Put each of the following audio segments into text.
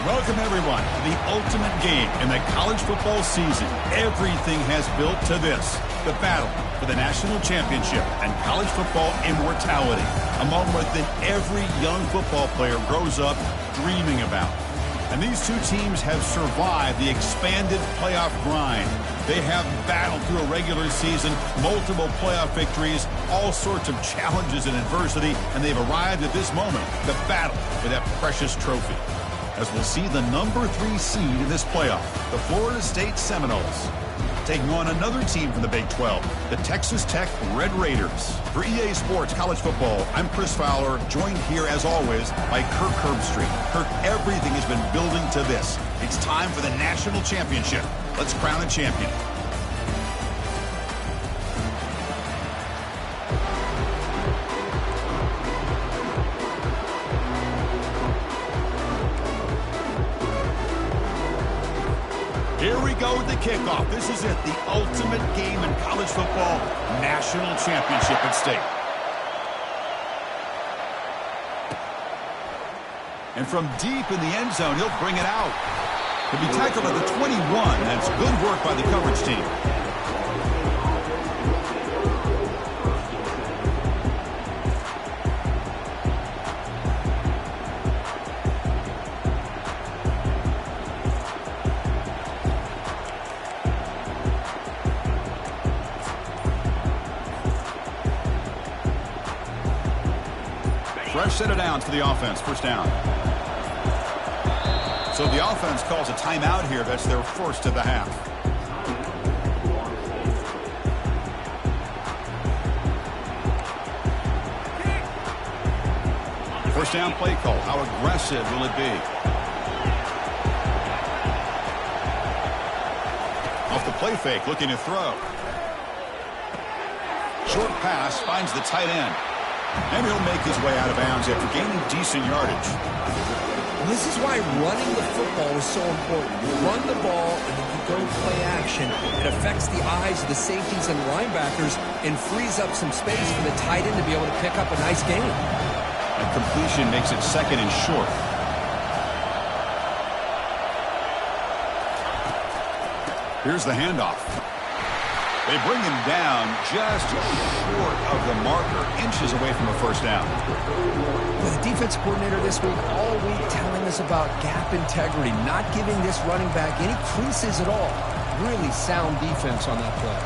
Welcome, everyone, to the ultimate game in the college football season. Everything has built to this, the battle for the national championship and college football immortality, a moment that every young football player grows up dreaming about. And these two teams have survived the expanded playoff grind. They have battled through a regular season, multiple playoff victories, all sorts of challenges and adversity, and they've arrived at this moment, the battle for that precious trophy. As we'll see the number 3 seed in this playoff, the Florida State Seminoles, taking on another team from the Big 12, the Texas Tech Red Raiders. For EA Sports College Football, I'm Chris Fowler, joined here as always by Kirk Herbstreit. Kirk, everything has been building to this. It's time for the national championship. Let's crown a champion. Here we go with the kickoff. This is it, the ultimate game in college football, national championship at stake. And from deep in the end zone, he'll bring it out. He'll be tackled at the 21. That's good work by the coverage team. Fresh set of downs for the offense. First down. So the offense calls a timeout here. That's their first of the half. First down play call. How aggressive will it be? Off the play fake, looking to throw. Short pass finds the tight end. And he'll make his way out of bounds after gaining decent yardage. And this is why running the football is so important. You run the ball and then you go play action. It affects the eyes of the safeties and linebackers and frees up some space for the tight end to be able to pick up a nice gain. And completion makes it second and short. Here's the handoff. They bring him down just short of the marker, inches away from a first down. Well, the defense coordinator this week, all week telling us about gap integrity, not giving this running back any creases at all. Really sound defense on that play.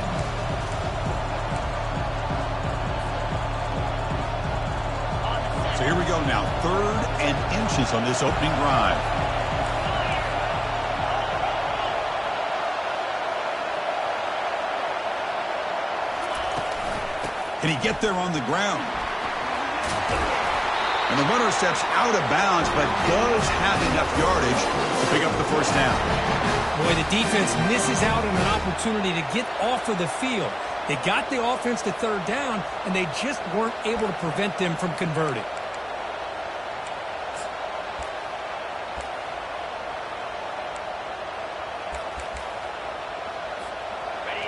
So here we go now, 3rd and inches on this opening drive. Can he get there on the ground? And the runner steps out of bounds, but does have enough yardage to pick up the first down. Boy, the defense misses out on an opportunity to get off of the field. They got the offense to 3rd down, and they just weren't able to prevent them from converting.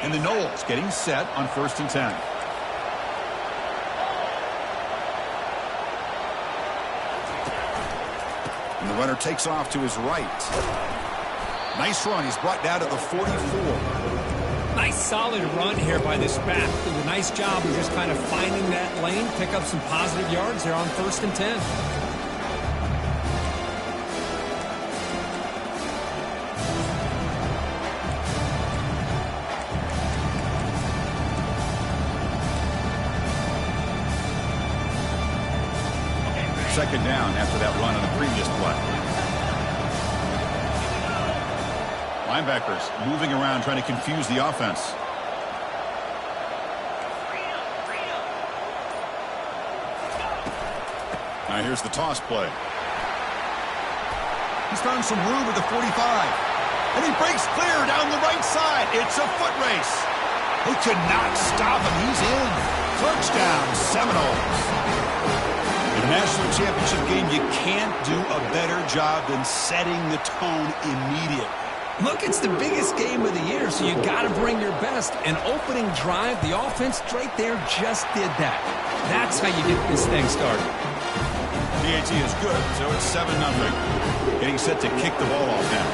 And the Noles getting set on 1st and 10. And the runner takes off to his right. Nice run. He's brought down to the 44. Nice solid run here by this back. Did a nice job of just kind of finding that lane, pick up some positive yards there on 1st and 10. Second down after that run on the previous play. Linebackers moving around, trying to confuse the offense. Now here's the toss play. He's found some room at the 45. And he breaks clear down the right side. It's a foot race. They could not stop him. He's in. Touchdown, Seminoles. In a national championship game, you can't do a better job than setting the tone immediately. Look, it's the biggest game of the year, so you got to bring your best. An opening drive, the offense right there just did that. That's how you get this thing started. PAT is good, so it's 7-0. Getting set to kick the ball off now.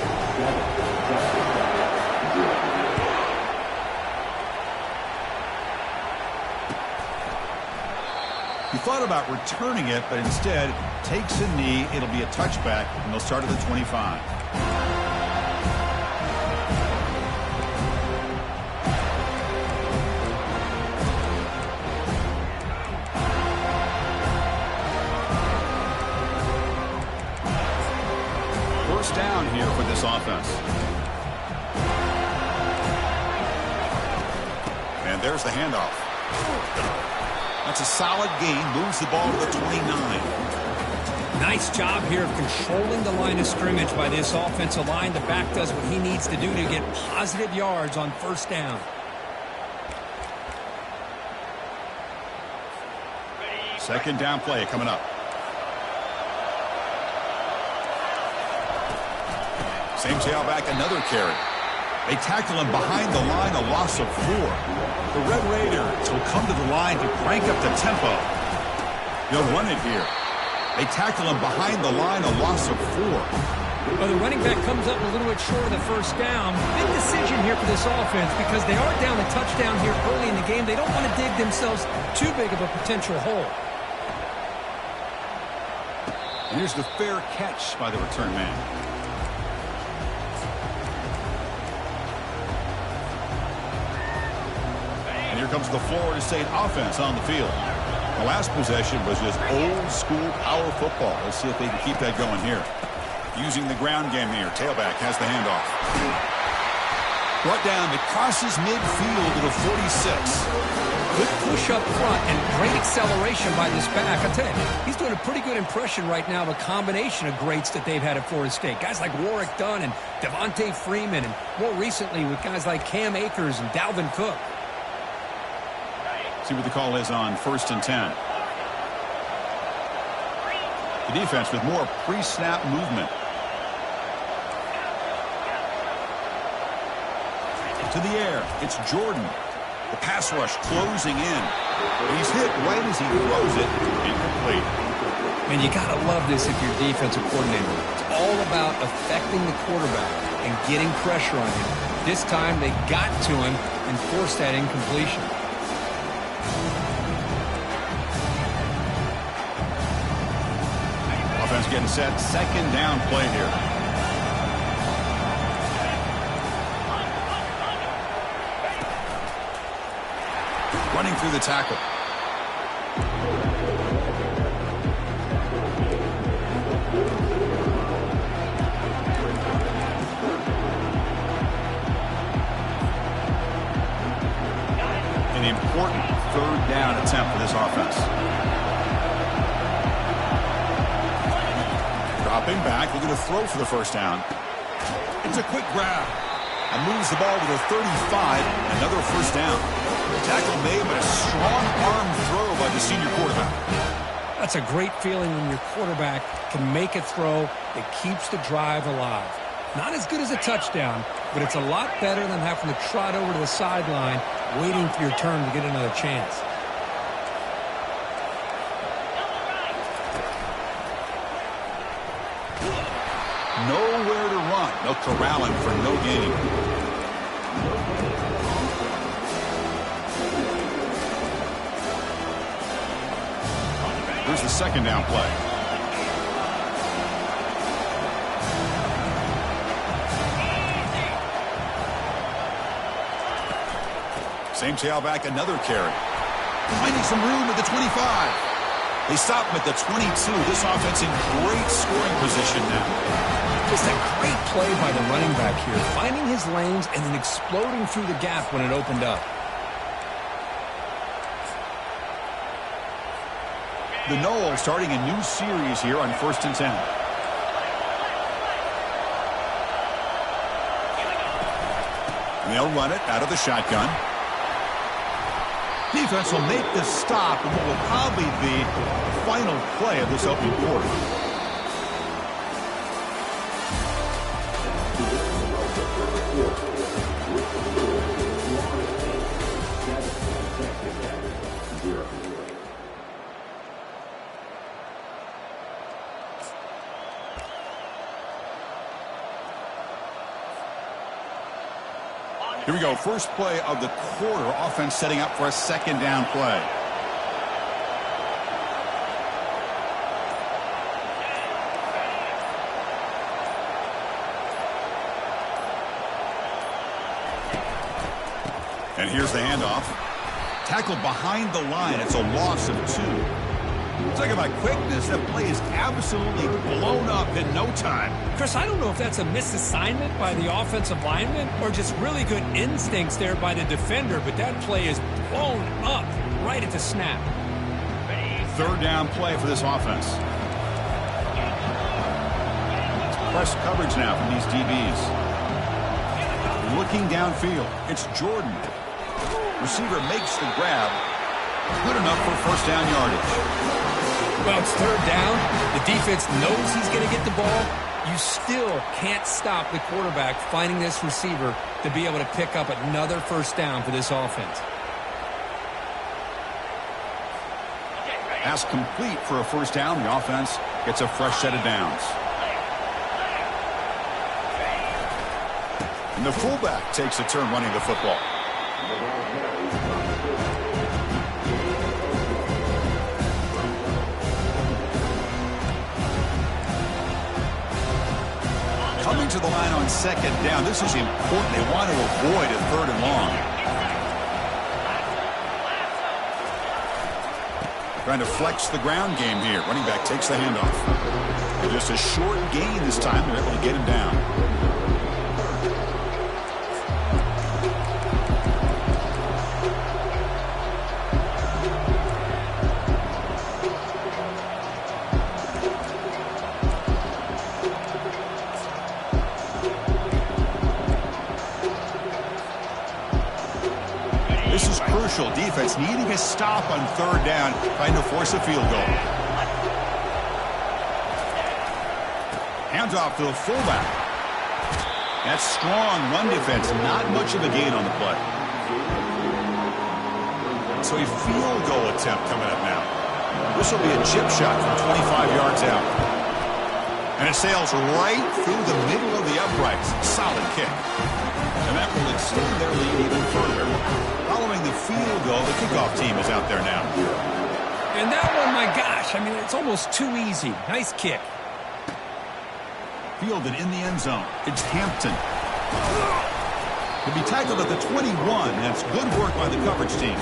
He thought about returning it, but instead takes a knee. It'll be a touchback, and they'll start at the 25. First down here for this offense. And there's the handoff. That's a solid gain. Moves the ball to the 29. Nice job here of controlling the line of scrimmage by this offensive line. The back does what he needs to do to get positive yards on first down. Second down play coming up. Same tailback, another carry. They tackle him behind the line, a loss of 4. The Red Raiders will come to the line to crank up the tempo. They'll run it here. They tackle him behind the line, a loss of 4. Well, the running back comes up a little bit short of the first down. Big decision here for this offense because they are down a touchdown here early in the game. They don't want to dig themselves too big of a potential hole. And here's the fair catch by the return man. And here comes the Florida State offense on the field. The last possession was just old-school power football. Let's see if they can keep that going here. Using the ground game here. Tailback has the handoff. Brought down. It crosses midfield to the 46. Good push up front and great acceleration by this back. I tell you, he's doing a pretty good impression right now of a combination of greats that they've had at Florida State. Guys like Warwick Dunn and Devontae Freeman, and more recently with guys like Cam Akers and Dalvin Cook. See what the call is on 1st and 10. The defense with more pre-snap movement. To the air, it's Jordan. The pass rush closing in. He's hit right as he throws it. Incomplete. Man, you got to love this if you're defensive coordinator. It's all about affecting the quarterback and getting pressure on him. This time they got to him and forced that incompletion. Offense getting set. Second down play here. Running through the tackle. An important third down attempt for this offense. Dropping back, looking to throw for the first down. It's a quick grab. And moves the ball to the 35. Another first down. Tackle made, but a strong arm throw by the senior quarterback. That's a great feeling when your quarterback can make a throw that keeps the drive alive. Not as good as a touchdown, but it's a lot better than having to trot over to the sideline waiting for your turn to get another chance. Nowhere to run. They'll corral him for no gain. Here's the second down play. Same tailback, another carry. Finding some room at the 25. They stop him at the 22. This offense in great scoring position now. Just a great play by the running back here, finding his lanes and then exploding through the gap when it opened up. The Noles starting a new series here on 1st and 10. And they'll run it out of the shotgun. Defense will make the stop in what will probably be the final play of this opening quarter. Here we go. First play of the quarter. Offense setting up for a second down play. And here's the handoff. Tackled behind the line. It's a loss of 2. Talking about quickness, that play is absolutely blown up in no time. Chris, I don't know if that's a misassignment by the offensive lineman or just really good instincts there by the defender, but that play is blown up right at the snap. Third down play for this offense. It's press coverage now from these DBs. Looking downfield, it's Jordan. Receiver makes the grab. Good enough for first down yardage. Well, it's third down. The defense knows he's going to get the ball. You still can't stop the quarterback finding this receiver to be able to pick up another first down for this offense. Pass complete for a first down. The offense gets a fresh set of downs. And the fullback takes a turn running the football. Coming to the line on second down. This is important. They want to avoid a third and long. Trying to flex the ground game here. Running back takes the handoff. And just a short gain this time. They're able to get him down. This is crucial. Defense needing a stop on third down, trying to force a field goal. Hands off to the fullback. That's strong run defense. Not much of a gain on the play. So a field goal attempt coming up now. This will be a chip shot from 25 yards out. And it sails right through the middle of the uprights. Solid kick. And that will extend their lead even further. Following the field goal, the kickoff team is out there now. And that one, my gosh, I mean, it's almost too easy. Nice kick. Fielded in the end zone. It's Hampton. He'll be tackled at the 21. That's good work by the coverage team.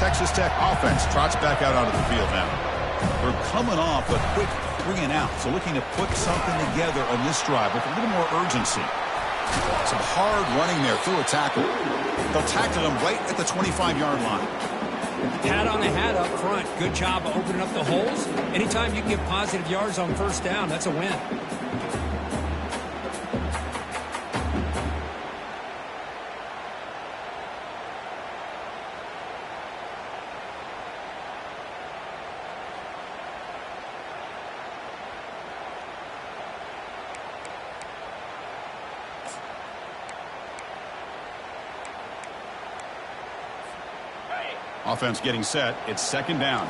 Texas Tech offense trots back out onto the field now. They're coming off a quick 3 and out, so looking to put something together on this drive with a little more urgency. Some hard running there through a tackle. They'll tackle him right at the 25-yard line. Pat on the hat up front. Good job of opening up the holes. Anytime you can get positive yards on first down, that's a win. Offense getting set. It's second down.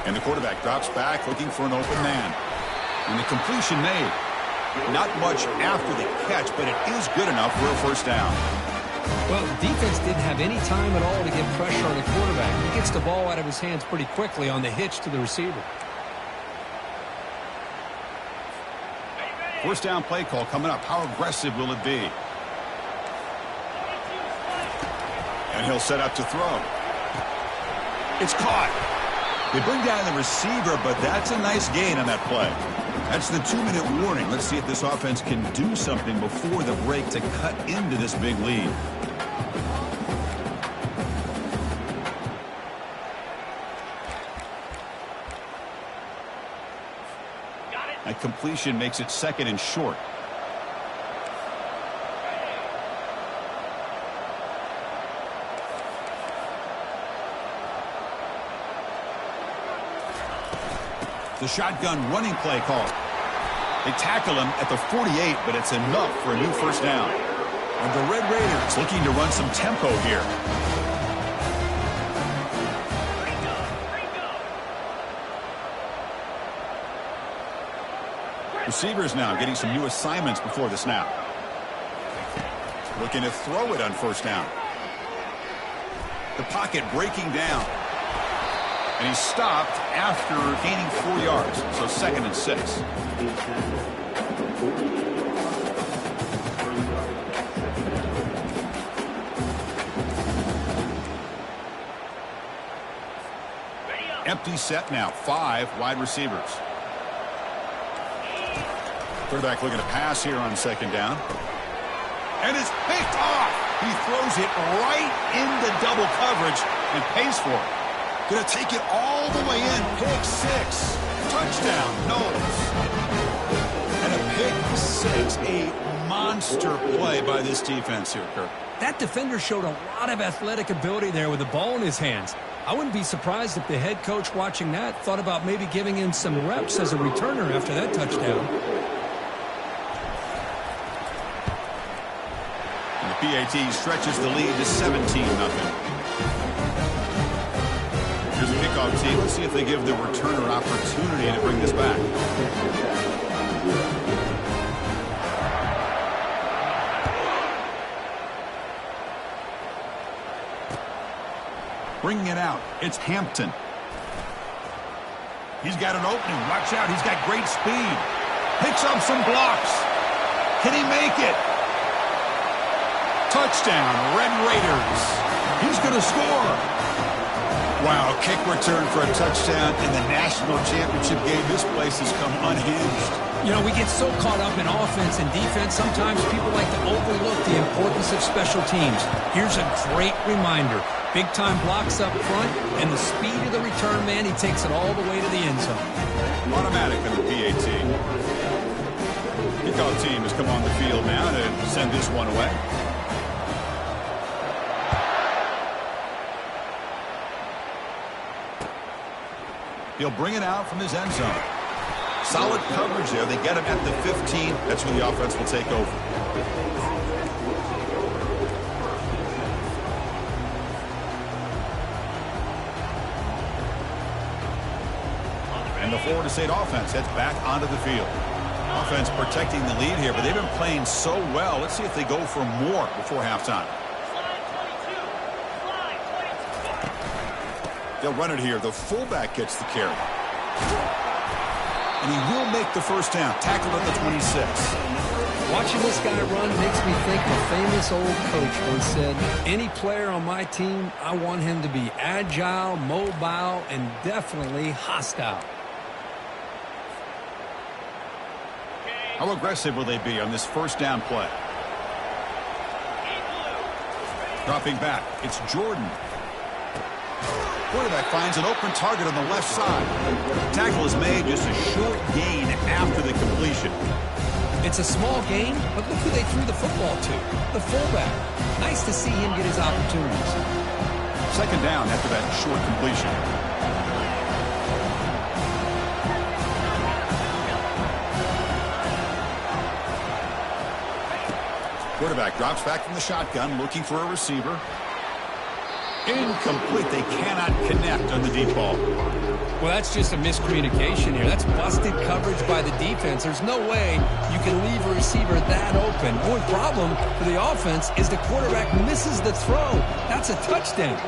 And the quarterback drops back looking for an open man. And the completion made. Not much after the catch, but it is good enough for a first down. Well, the defense didn't have any time at all to get pressure on the quarterback. He gets the ball out of his hands pretty quickly on the hitch to the receiver. First down play call coming up. How aggressive will it be? And he'll set up to throw. It's caught. They bring down the receiver, but that's a nice gain on that play. That's the 2-minute warning. Let's see if this offense can do something before the break to cut into this big lead. completion makes it 2nd and short. The shotgun running play call. They tackle him at the 48, but it's enough for a new first down. And the Red Raiders looking to run some tempo here. Receivers now getting some new assignments before the snap. Looking to throw it on first down. The pocket breaking down. And he stopped after gaining 4 yards, so 2nd and 6. Empty set now, 5 wide receivers. Quarterback looking to pass here on 2nd down. And it's picked off. He throws it right into double coverage and pays for it. Going to take it all the way in. Pick 6. Touchdown, Knowles. And a pick 6. A monster play by this defense here, Kirk. That defender showed a lot of athletic ability there with the ball in his hands. I wouldn't be surprised if the head coach watching that thought about maybe giving him some reps as a returner after that touchdown. And the PAT stretches the lead to 17-0. Here's a kickoff team. Let's see if they give the returner opportunity to bring this back. Bringing it out, it's Hampton. He's got an opening. Watch out, he's got great speed. Picks up some blocks. Can he make it? Touchdown, Red Raiders. He's going to score. Wow, kick return for a touchdown in the national championship game. This place has come unhinged. You know, we get so caught up in offense and defense, sometimes people like to overlook the importance of special teams. Here's a great reminder. Big-time blocks up front, and the speed of the return man, he takes it all the way to the end zone. Automatic on the PAT. Kickoff team has come on the field now to send this one away. He'll bring it out from his end zone. Solid coverage there. They get him at the 15. That's when the offense will take over. And the Florida State offense heads back onto the field. Offense protecting the lead here, but they've been playing so well. Let's see if they go for more before halftime. They'll run it here. The fullback gets the carry. And he will make the first down. Tackled at the 26. Watching this guy run makes me think of a famous old coach once said, any player on my team, I want him to be agile, mobile, and definitely hostile. How aggressive will they be on this first down play? Dropping back. It's Jordan. Quarterback finds an open target on the left side. Tackle is made, just a short gain after the completion. It's a small gain, but look who they threw the football to. The fullback. Nice to see him get his opportunities. 2nd down after that short completion. Quarterback drops back from the shotgun, looking for a receiver. Incomplete. They cannot connect on the deep ball. Well, that's just a miscommunication here. That's busted coverage by the defense. There's no way you can leave a receiver that open. The only problem for the offense is the quarterback misses the throw. That's a touchdown.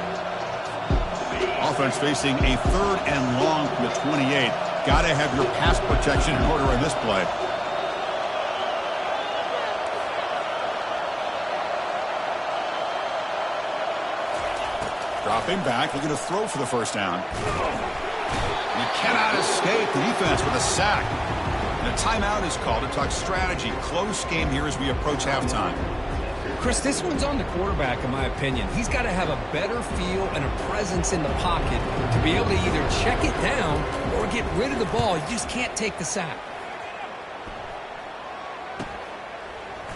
Offense facing a 3rd and long from the 28. Got to have your pass protection in order on this play. Dropping back, looking to throw for the first down. And he cannot escape the defense with a sack. And a timeout is called to talk strategy. Close game here as we approach halftime. Chris, this one's on the quarterback, in my opinion. He's got to have a better feel and a presence in the pocket to be able to either check it down or get rid of the ball. You just can't take the sack.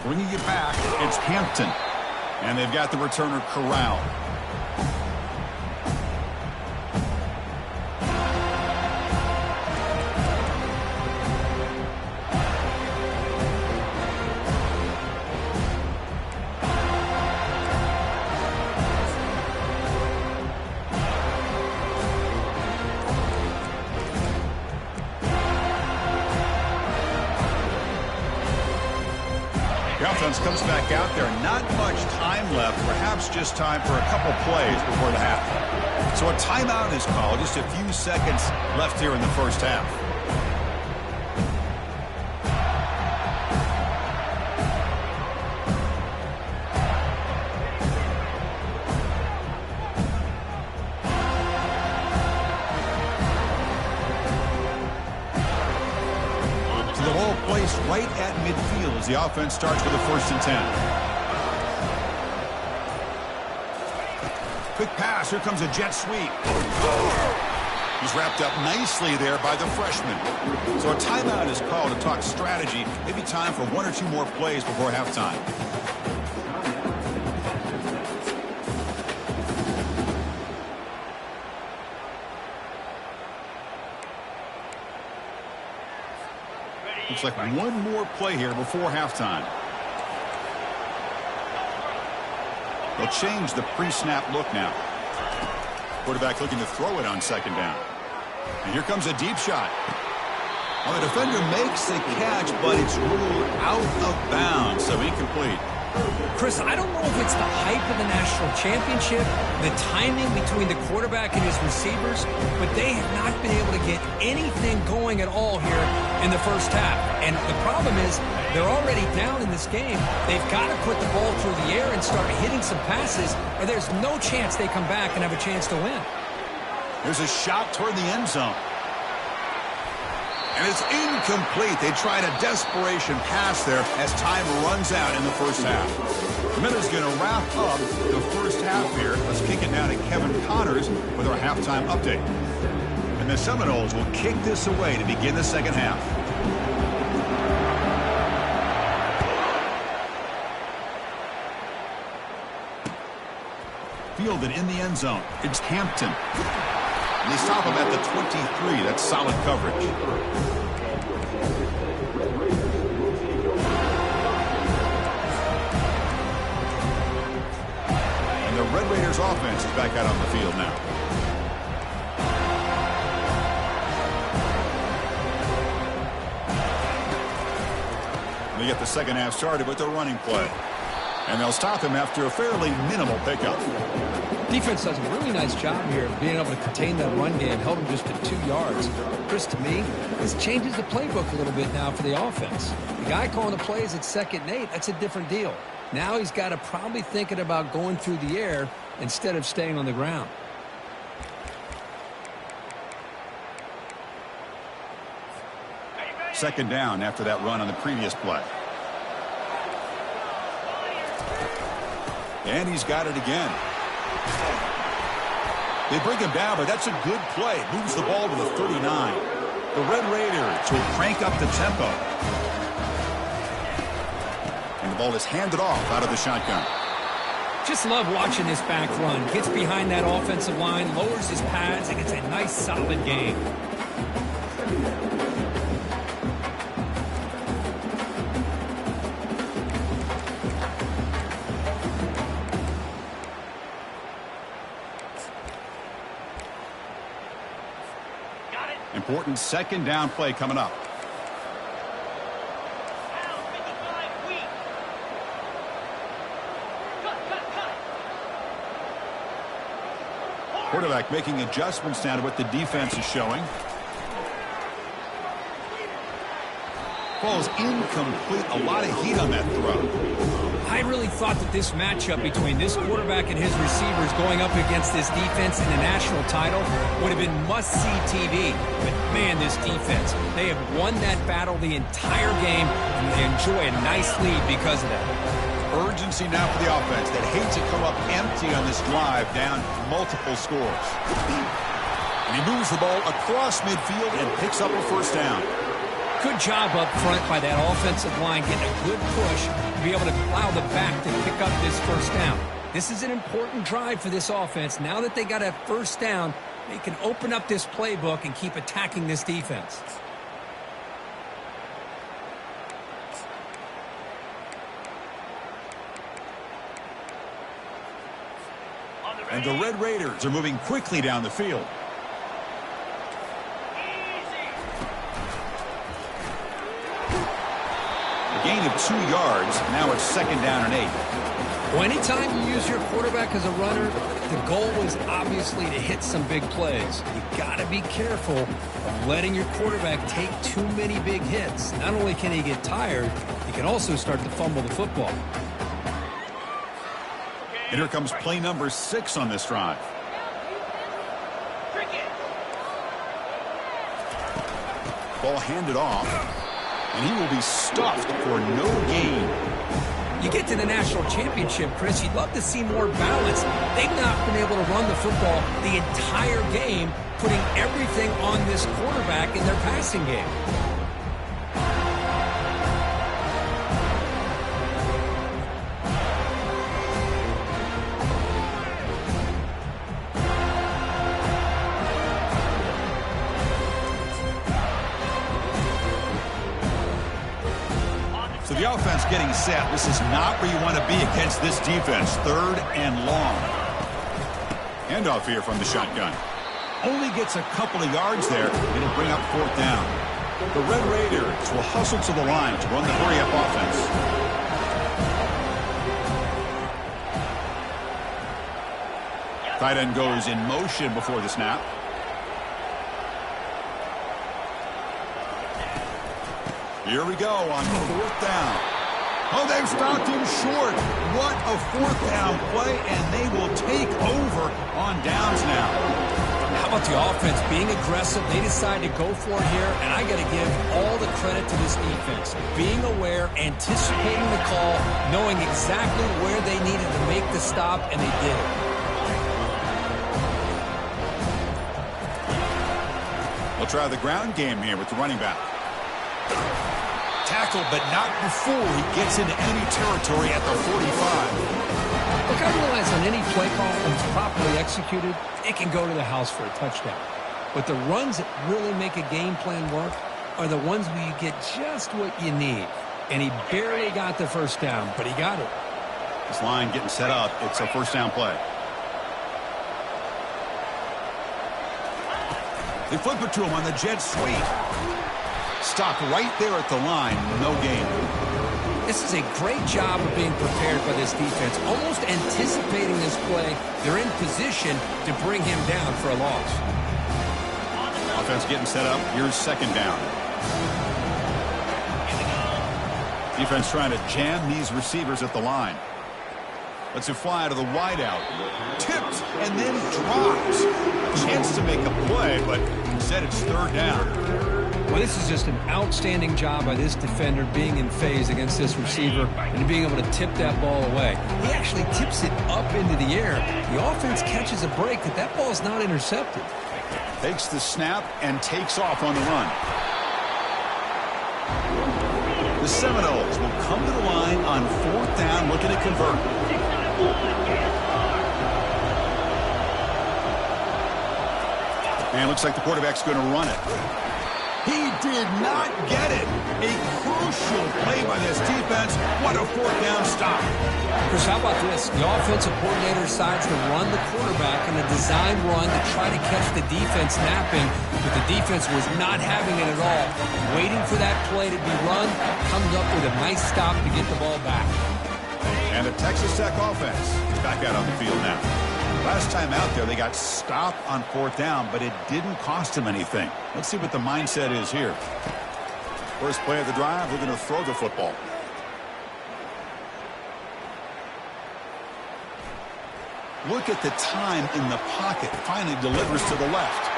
Bringing it back, it's Hampton. And they've got the returner corralled. The offense comes back out there. Not much time left. Perhaps just time for a couple plays before the half. So a timeout is called. Just a few seconds left here in the first half. Right at midfield as the offense starts with a 1st and 10. Quick pass. Here comes a jet sweep. He's wrapped up nicely there by the freshman. So a timeout is called to talk strategy. Maybe time for 1 or 2 more plays before halftime. Looks like one more play here before halftime. They'll change the pre-snap look now. Quarterback looking to throw it on 2nd down. And here comes a deep shot. Well, the defender makes the catch, but it's ruled out of bounds, so incomplete. Chris, I don't know if it's the hype of the national championship, the timing between the quarterback and his receivers, but they have not been able to get anything going at all here in the first half. And the problem is they're already down in this game. They've got to put the ball through the air and start hitting some passes, or there's no chance they come back and have a chance to win. There's a shot toward the end zone. And it's incomplete. They tried a desperation pass there as time runs out in the first half. Miller's going to wrap up the first half here. Let's kick it down to Kevin Connors with our halftime update. And the Seminoles will kick this away to begin the second half. Fielded in the end zone. It's Hampton. And they stop him at the 23. That's solid coverage. And the Red Raiders offense is back out on the field now. They get the second half started with the running play. And they'll stop him after a fairly minimal pickup. Defense does a really nice job here of being able to contain that run game, held him just to 2 yards. Chris, to me, this changes the playbook a little bit now for the offense. The guy calling the plays at 2nd and 8, that's a different deal. Now he's got to probably thinking about going through the air instead of staying on the ground. Second down after that run on the previous play. And he's got it again. They bring him down, but that's a good play. Moves the ball to the 39. The Red Raiders will crank up the tempo. And the ball is handed off out of the shotgun. Just love watching this back run. Gets behind that offensive line, lowers his pads, and gets a nice solid gain. Important second down play coming up. Quarterback making adjustments now to what the defense is showing. Ball's incomplete. A lot of heat on that throw. I really thought that this matchup between this quarterback and his receivers going up against this defense in the national title would have been must-see TV. But, man, this defense, they have won that battle the entire game, and they enjoy a nice lead because of that. Urgency now for the offense that hates to come up empty on this drive, down multiple scores. And he moves the ball across midfield and picks up a first down. Good job up front by that offensive line, getting a good push to be able to allow the back to pick up this first down. This is an important drive for this offense. Now that they got a first down, they can open up this playbook and keep attacking this defense. And the Red Raiders are moving quickly down the field. A gain of 2 yards. Now it's 2nd down and 8. Well, anytime you use your quarterback as a runner, the goal is obviously to hit some big plays. You got to be careful of letting your quarterback take too many big hits. Not only can he get tired, he can also start to fumble the football. And here comes play number 6 on this drive. Ball handed off, and he will be stuffed for no gain. You get to the national championship, Chris, you'd love to see more balance. They've not been able to run the football the entire game, putting everything on this quarterback in their passing game. So the offense getting set. This is not where you want to be against this defense. 3rd and long. Handoff here from the shotgun. Only gets a couple of yards there. It'll bring up 4th down. The Red Raiders will hustle to the line to run the hurry-up offense. Tight end goes in motion before the snap. Here we go on 4th down. Oh, they've stopped him short. What a 4th down play, and they will take over on downs now. How about the offense being aggressive? They decide to go for it here, and I got to give all the credit to this defense. Being aware, anticipating the call, knowing exactly where they needed to make the stop, and they did it. We'll try the ground game here with the running back. Tackle, but not before he gets into any territory at the 45. Look, I realize on any play call, when it's properly executed, it can go to the house for a touchdown. But the runs that really make a game plan work are the ones where you get just what you need. And he barely got the first down, but he got it. This line getting set up. It's a first down play. They flip it to him on the jet sweep. Stopped right there at the line. No gain. This is a great job of being prepared by this defense. Almost anticipating this play. They're in position to bring him down for a loss. Offense getting set up. Here's 2nd down. Defense trying to jam these receivers at the line. Lets it fly to the wideout. Tipped and then drops. A chance to make a play, but instead it's 3rd down. Well, this is just an outstanding job by this defender being in phase against this receiver and being able to tip that ball away. He actually tips it up into the air. The offense catches a break that ball is not intercepted. Takes the snap and takes off on the run. The Seminoles will come to the line on 4th down, looking to convert. And it looks like the quarterback's going to run it. He did not get it. A crucial play by this defense. What a 4th down stop. Chris, how about this? The offensive coordinator decides to run the quarterback in a design run to try to catch the defense napping, but the defense was not having it at all. Waiting for that play to be run, comes up with a nice stop to get the ball back. And the Texas Tech offense is back out on the field now. Last time out there, they got stopped on 4th down, but it didn't cost them anything. Let's see what the mindset is here. First play of the drive, we're going to throw the football. Look at the time in the pocket. Finally delivers to the left.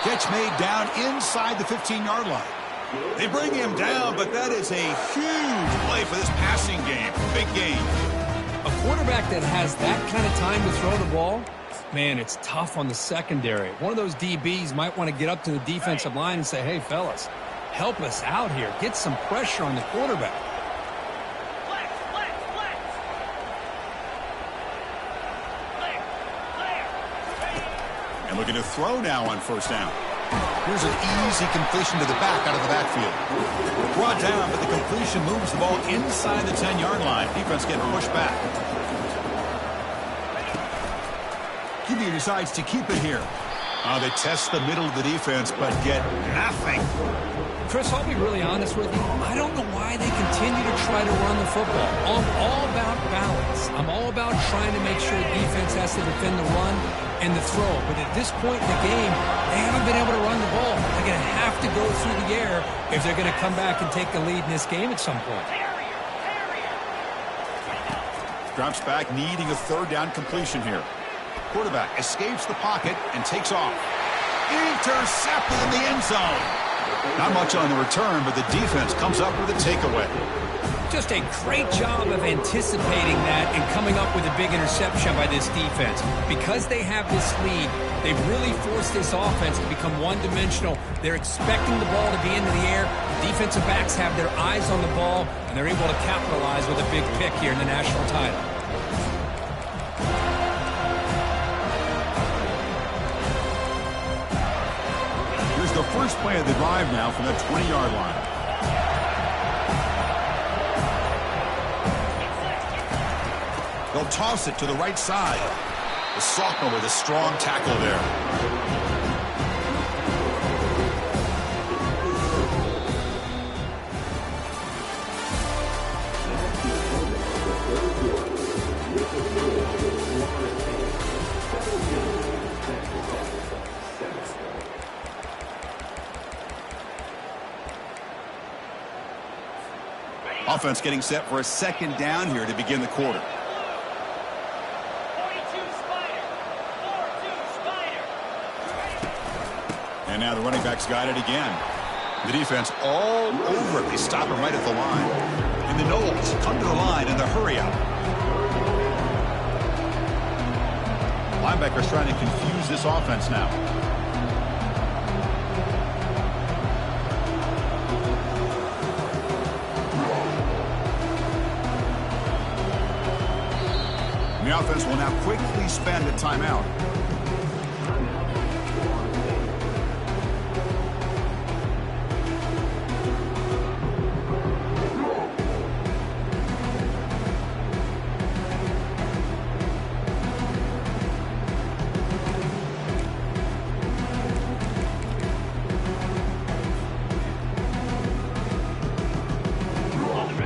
Catch made down inside the 15-yard line. They bring him down, but that is a huge play for this passing game. Big game. A quarterback that has that kind of time to throw the ball, man, it's tough on the secondary. One of those DBs might want to get up to the defensive line and say, hey, fellas, help us out here. Get some pressure on the quarterback. And looking to throw now on first down. Here's an easy completion to the back out of the backfield. Brought down, but the completion moves the ball inside the 10-yard line. Defense getting pushed back. QB decides to keep it here. They test the middle of the defense, but get nothing. Chris, I'll be really honest with you. I don't know why they continue to try to run the football. I'm all about balance. I'm all about trying to make sure the defense has to defend the run and the throw. But at this point in the game, they haven't been able to run the ball. They're going to have to go through the air if they're going to come back and take the lead in this game at some point. Drops back, needing a third down completion here. Quarterback escapes the pocket and takes off. Intercepted in the end zone. Not much on the return, but the defense comes up with a takeaway. Just a great job of anticipating that and coming up with a big interception by this defense. Because they have this lead, they've really forced this offense to become one-dimensional. They're expecting the ball to be into the air. Defensive backs have their eyes on the ball, and they're able to capitalize with a big pick here in the national title. The first play of the drive now from the 20-yard line. They'll toss it to the right side. The sophomore with a strong tackle there. Offense getting set for a second down here to begin the quarter. And now the running back's got it again. The defense all over it. They stop him right at the line. And the Knowles come to the line in the hurry out. Linebackers trying to confuse this offense now. The offense will now quickly spend a timeout.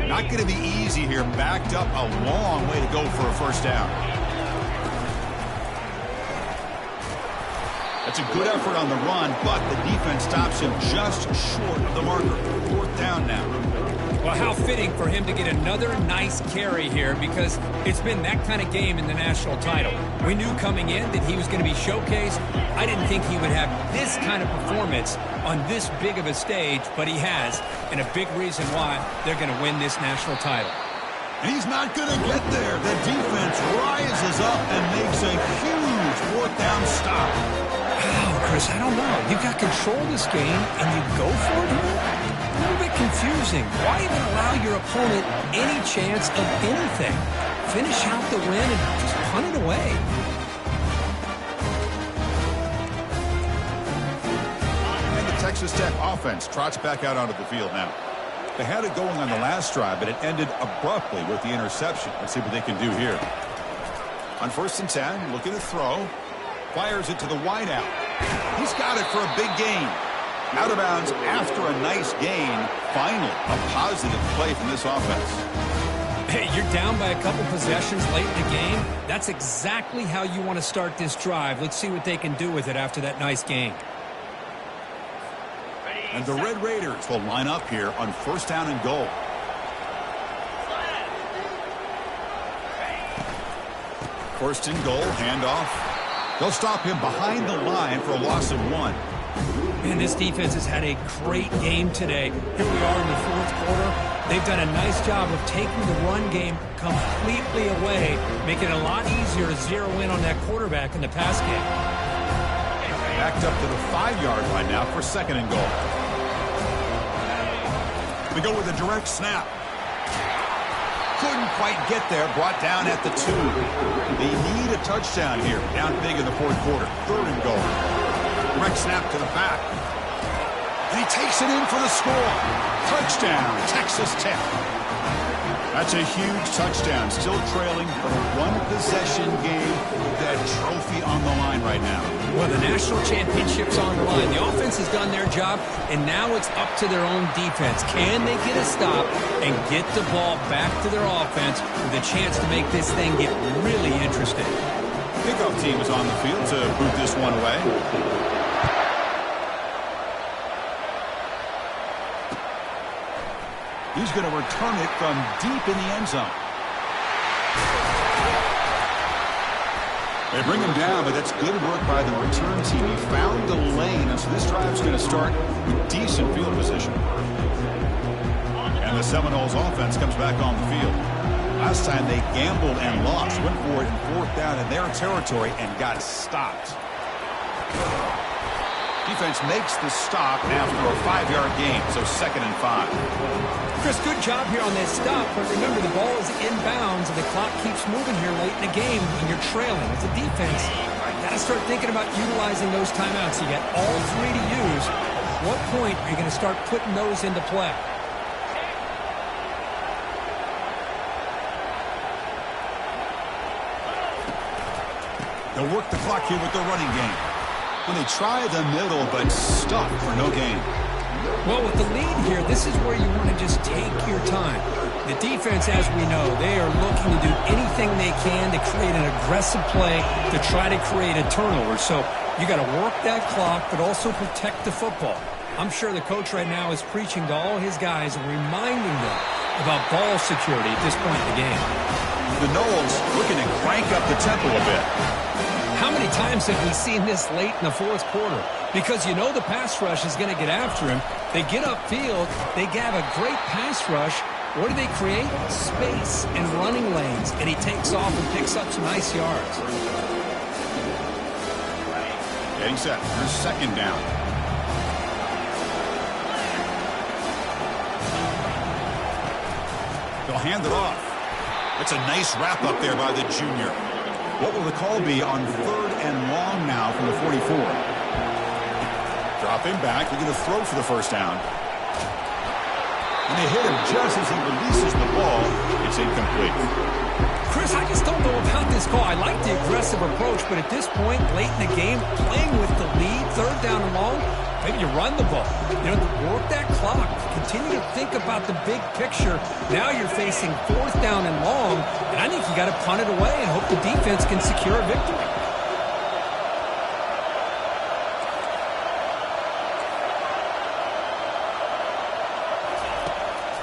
Not going to be easy here. Backed up a long way to go for a first down. That's a good effort on the run, but the defense stops him just short of the marker. Fourth down now. Well, how fitting for him to get another nice carry here, because it's been that kind of game in the national title. We knew coming in that he was going to be showcased. I didn't think he would have this kind of performance on this big of a stage, but he has, and a big reason why they're going to win this national title. And he's not going to get there. The defense rises up and makes a huge fourth down stop. Wow, Chris, I don't know. You've got control of this game, and you go for it here? A little bit confusing. Why even allow your opponent any chance of anything? Finish out the win and just punt it away. And the Texas Tech offense trots back out onto the field now. They had it going on the last drive, but it ended abruptly with the interception. Let's see what they can do here. On 1st and 10, looking to throw. Fires it to the wideout. He's got it for a big gain. Out of bounds after a nice gain. Finally, a positive play from this offense. Hey, you're down by a couple possessions late in the game. That's exactly how you want to start this drive. Let's see what they can do with it after that nice gain. And the Red Raiders will line up here on 1st down and goal. First and goal, handoff. They'll stop him behind the line for a loss of 1. Man, this defense has had a great game today. Here we are in the 4th quarter. They've done a nice job of taking the run game completely away, making it a lot easier to zero in on that quarterback in the pass game. Backed up to the 5-yard line now for 2nd and goal. They go with a direct snap. Couldn't quite get there. Brought down at the 2. They need a touchdown here. Down big in the fourth quarter. 3rd and goal. Direct snap to the back. And he takes it in for the score. Touchdown, Texas Tech. That's a huge touchdown. Still trailing, but a one-possession game with that trophy on the line right now. Well, the national championship's on the line. The offense has done their job, and now it's up to their own defense. Can they get a stop and get the ball back to their offense with a chance to make this thing get really interesting? Kickoff team is on the field to boot this one away. He's going to return it from deep in the end zone. They bring him down, but that's good work by the return team. He found the lane, and so this drive's going to start with decent field position. And the Seminoles offense comes back on the field. Last time they gambled and lost. Went for it in 4th down in their territory and got stopped. Defense makes the stop after a 5-yard gain, so 2nd and 5. Chris, good job here on this stop, but remember the ball is inbounds and the clock keeps moving here late in the game when you're trailing. As a defense, you got to start thinking about utilizing those timeouts. You got all 3 to use. At what point are you going to start putting those into play? They'll work the clock here with the running game. When they try the middle, but stuck for no gain. Well, with the lead here, this is where you want to just take your time. The defense, as we know, they are looking to do anything they can to create an aggressive play to try to create a turnover. So you got to work that clock, but also protect the football. I'm sure the coach right now is preaching to all his guys and reminding them about ball security at this point in the game. The Noles looking to crank up the tempo a bit. How many times have we seen this late in the fourth quarter? Because you know the pass rush is going to get after him. They get upfield. They have a great pass rush. What do they create? Space and running lanes. And he takes off and picks up some nice yards. Getting set. Here's 2nd down. They'll hand it off. It's a nice wrap up there by the junior. What will the call be on 3rd and long now from the 44? Dropping back. They're going to throw for the 1st down. And they hit him just as he releases the ball. It's incomplete. Chris, I just don't know about this call. I like the aggressive approach, but at this point, late in the game, playing with the lead, 3rd down and long, maybe you run the ball. You know, work that clock. Continue to think about the big picture. Now you're facing 4th down and long, and I think you got to punt it away and hope the defense can secure a victory.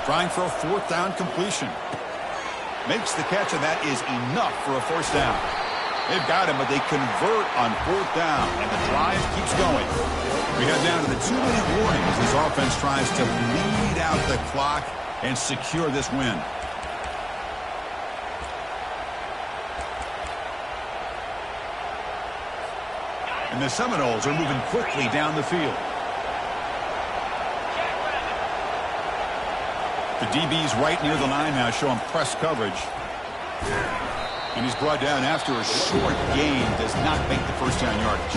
Trying for a 4th down completion. Makes the catch, and that is enough for a 1st down. They've got him, but they convert on 4th down, and the drive keeps going. We head down to the 2-minute warning as this offense tries to bleed out the clock and secure this win. And the Seminoles are moving quickly down the field. The DB's right near the line now, showing press coverage. And he's brought down after a short gain, does not make the 1st down yardage.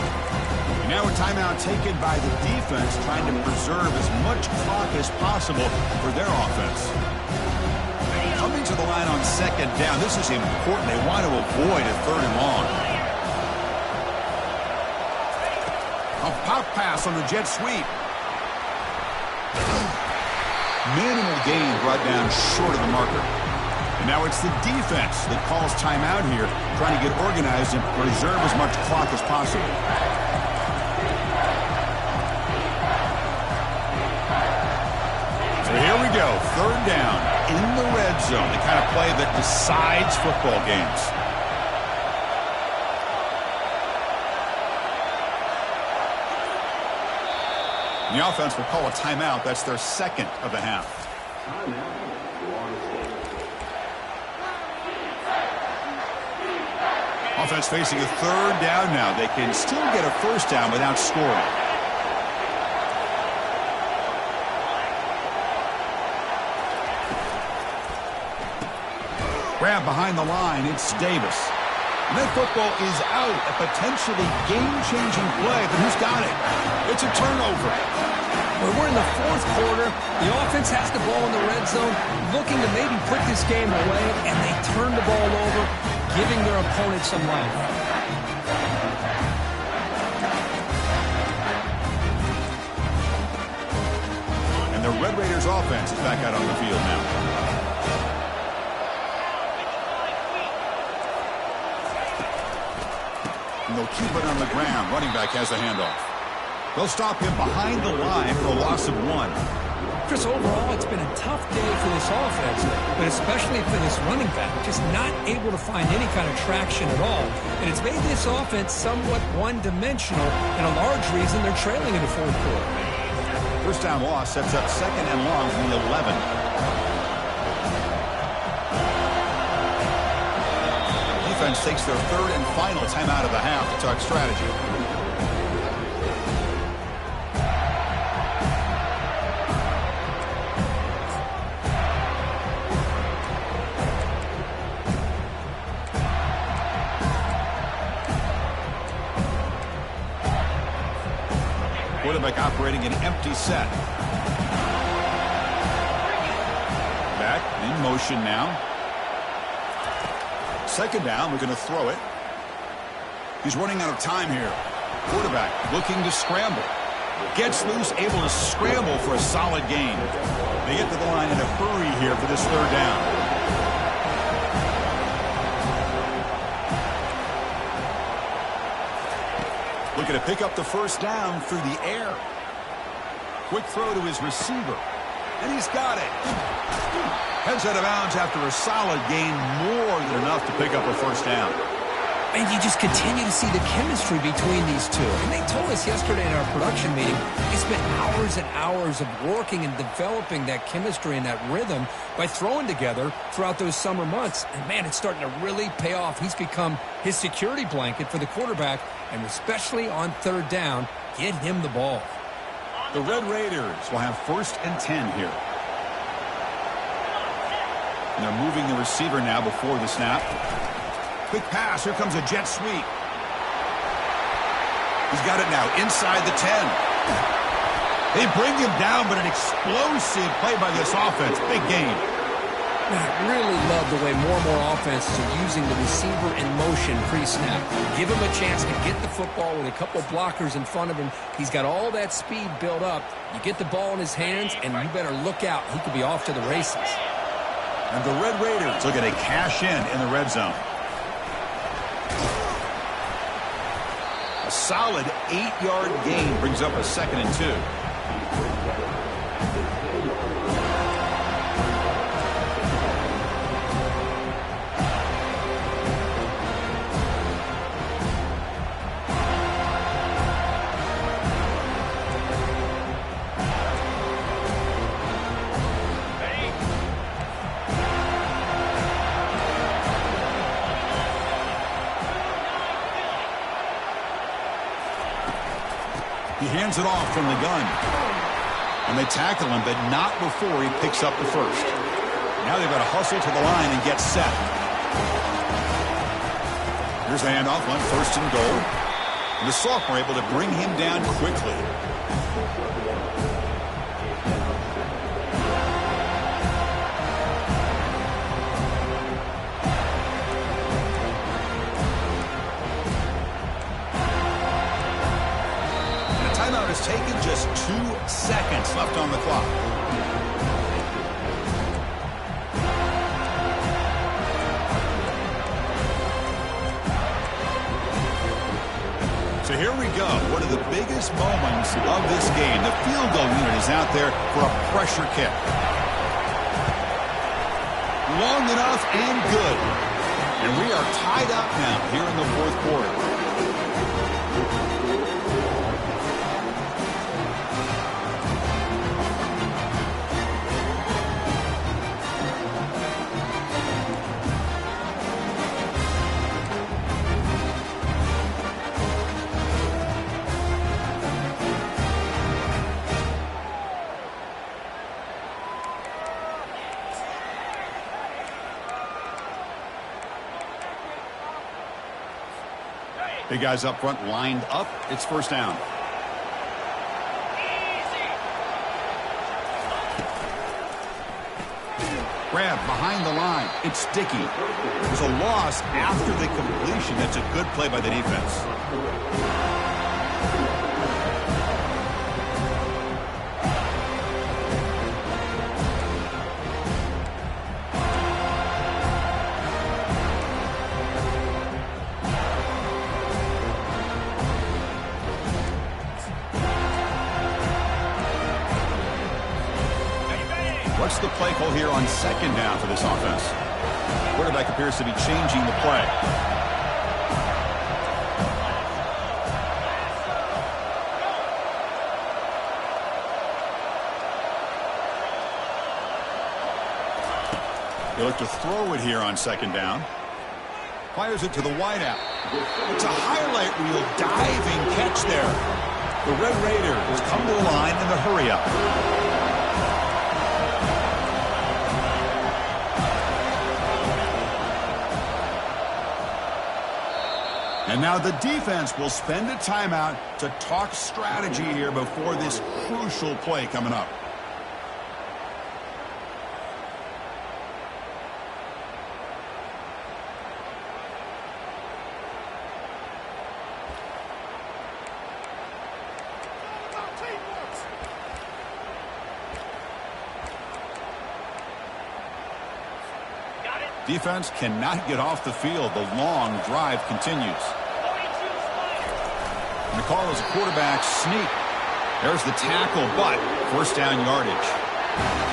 And now a timeout taken by the defense, trying to preserve as much clock as possible for their offense. Coming to the line on 2nd down, this is important. They want to avoid a 3rd and long. A pop pass on the jet sweep. Minimal gain brought down short of the marker. And now it's the defense that calls timeout here, trying to get organized and preserve as much clock as possible. So here we go, 3rd down in the red zone, the kind of play that decides football games. And the offense will call a timeout. That's their 2nd of the half. Offense facing a 3rd down now. They can still get a 1st down without scoring. Grab behind the line. It's Davis. And that football is out. A potentially game-changing play, but who's got it? It's a turnover. Well, we're in the fourth quarter. The offense has the ball in the red zone, looking to maybe put this game away, and they turn the ball over, giving their opponent some life. And the Red Raiders offense is back out on the field now. And they'll keep it on the ground. Running back has a handoff. They'll stop him behind the line for a loss of 1. Chris, overall, it's been a tough day for this offense, but especially for this running back, just not able to find any kind of traction at all. And it's made this offense somewhat one-dimensional, and a large reason they're trailing in the fourth quarter. First down loss sets up 2nd and long from the 11. Defense takes their 3rd and final timeout of the half to talk strategy. Quarterback operating an empty set. Back in motion now. 2nd down, we're going to throw it. He's running out of time here. Quarterback looking to scramble. Gets loose, able to scramble for a solid gain. They get to the line in a hurry here for this 3rd down. Looking to pick up the first down through the air. Quick throw to his receiver. And he's got it. Heads out of bounds after a solid gain, more than enough to pick up a first down. And you just continue to see the chemistry between these two. And they told us yesterday in our production meeting, they spent hours and hours of working and developing that chemistry and that rhythm by throwing together throughout those summer months. And, man, it's starting to really pay off. He's become his security blanket for the quarterback, and especially on 3rd down, get him the ball. The Red Raiders will have 1st and 10 here. And they're moving the receiver now before the snap. Quick pass. Here comes a jet sweep. He's got it now inside the 10. They bring him down, but an explosive play by this offense. Big game. I really love the way more and more offenses are using the receiver in motion pre-snap. Give him a chance to get the football with a couple blockers in front of him. He's got all that speed built up. You get the ball in his hands, and you better look out. He could be off to the races. And the Red Raiders looking to cash in the red zone. A solid 8-yard gain brings up a 2nd and 2. He hands it off from the gun. And they tackle him, but not before he picks up the first. Now they've got to hustle to the line and get set. Here's the handoff on 1st and goal. And the sophomore able to bring him down quickly. Has taken just 2 seconds left on the clock. So here we go. One of the biggest moments of this game. The field goal unit is out there for a pressure kick. Long enough and good. And we are tied up now here in the 4th quarter. Big guys up front lined up. It's first down. Grab behind the line. It's sticky. It was a loss after the completion. That's a good play by the defense. What's the play call here on second down for this offense? Quarterback appears to be changing the play. They look to throw it here on second down. Fires it to the wideout. It's a highlight reel diving catch there. The Red Raiders come to the line in the hurry-up. And now the defense will spend a timeout to talk strategy here before this crucial play coming up. Defense cannot get off the field. The long drive continues. And the call is a quarterback sneak. There's the tackle, but first down yardage.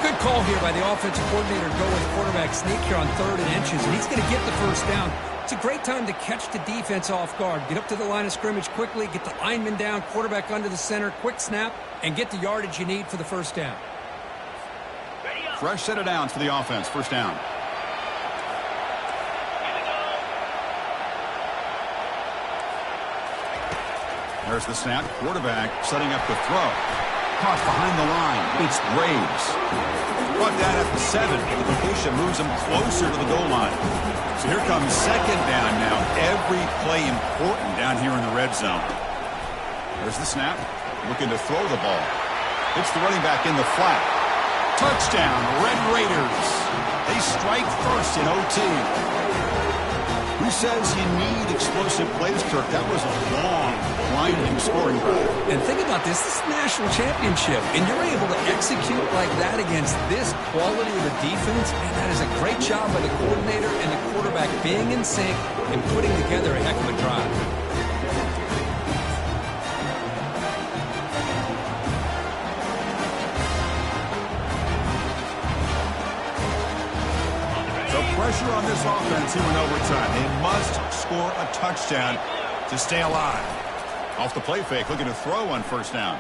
Good call here by the offensive coordinator to go with quarterback sneak here on 3rd and inches, and he's going to get the first down. It's a great time to catch the defense off guard. Get up to the line of scrimmage quickly, get the lineman down, quarterback under the center, quick snap, and get the yardage you need for the first down. Fresh set of downs for the offense. First down. There's the snap. Quarterback setting up the throw. Caught behind the line. It's Graves. Brought down at the 7. The completion moves him closer to the goal line. So here comes second down now. Every play important down here in the red zone. There's the snap. Looking to throw the ball. It's the running back in the flat. Touchdown, Red Raiders. They strike first in OT. Who says you need explosive plays, Kirk? That was a long, winding scoring drive. And think about this. This is a national championship, and you're able to execute like that against this quality of a defense, and that is a great job by the coordinator and the quarterback being in sync and putting together a heck of a drive. Pressure on this offense here in overtime. They must score a touchdown to stay alive. Off the play fake, looking to throw on first down.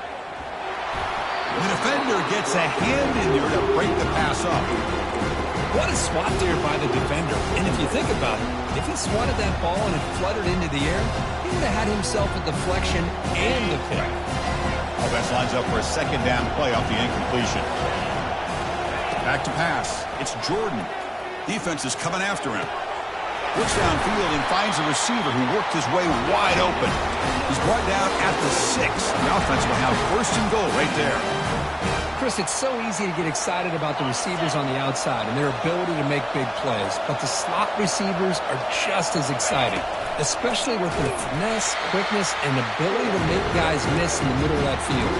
The defender gets a hand in there to break the pass up. What a swat there by the defender. And if you think about it, if he swatted that ball and it fluttered into the air, he would have had himself a deflection and the pick. Offense lines up for a second down play off the incompletion. Back to pass. It's Jordan. Defense is coming after him. Looks downfield and finds a receiver who worked his way wide open. He's brought down at the 6. The offense will have first and goal right there. Chris, it's so easy to get excited about the receivers on the outside and their ability to make big plays, but the slot receivers are just as exciting, especially with their finesse, quickness, and ability to make guys miss in the middle of that field.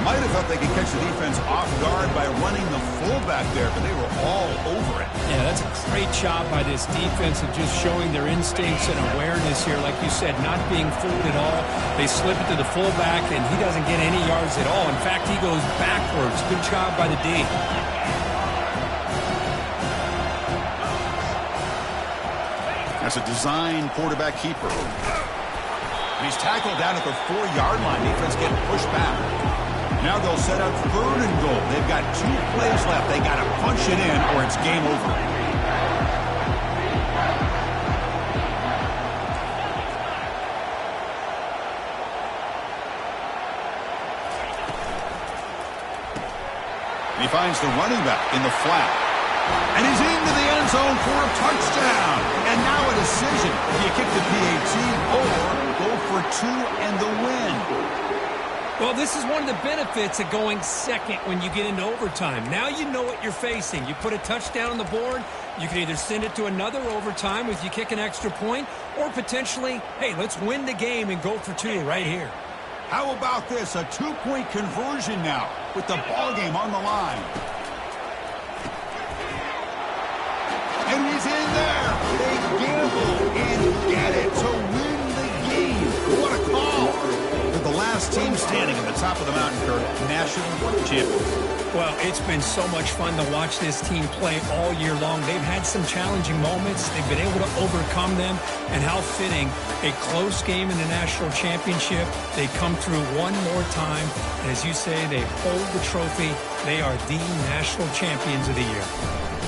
Might have thought they could catch the defense off guard by running the fullback there, but they were all over it. Yeah, that's a great job by this defense of just showing their instincts and awareness here. Like you said, not being fooled at all. They slip it to the fullback, and he doesn't get any yards at all. In fact, he goes backwards. Good job by the D. That's a design quarterback keeper. He's tackled down at the 4-yard line. Defense getting pushed back. Now they'll set up 3rd and goal. They've got 2 plays left. They got to punch it in or it's game over. And he finds the running back in the flat. And he's into the end zone for a touchdown. And now a decision. Do you kick the PAT or for 2 and the win. Well, this is one of the benefits of going second when you get into overtime. Now you know what you're facing. You put a touchdown on the board, you can either send it to another overtime if you kick an extra point, or potentially, hey, let's win the game and go for 2 right here. How about this? A 2-point conversion now with the ball game on the line. And he's in there. They gamble and get it to win the game. What a call. They're the last team standing at the top of the mountain, Kirk, national champions. Well, it's been so much fun to watch this team play all year long. They've had some challenging moments. They've been able to overcome them. And how fitting, a close game in the national championship. They come through one more time. And as you say, they hold the trophy. They are the national champions of the year.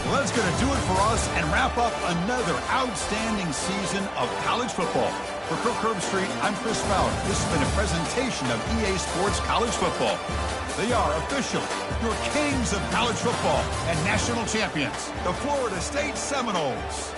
Well, that's going to do it for us and wrap up another outstanding season of college football. For Kirk Herbstreit, I'm Chris Fowler. This has been a presentation of EA Sports College Football. They are official, your kings of college football and national champions, the Florida State Seminoles.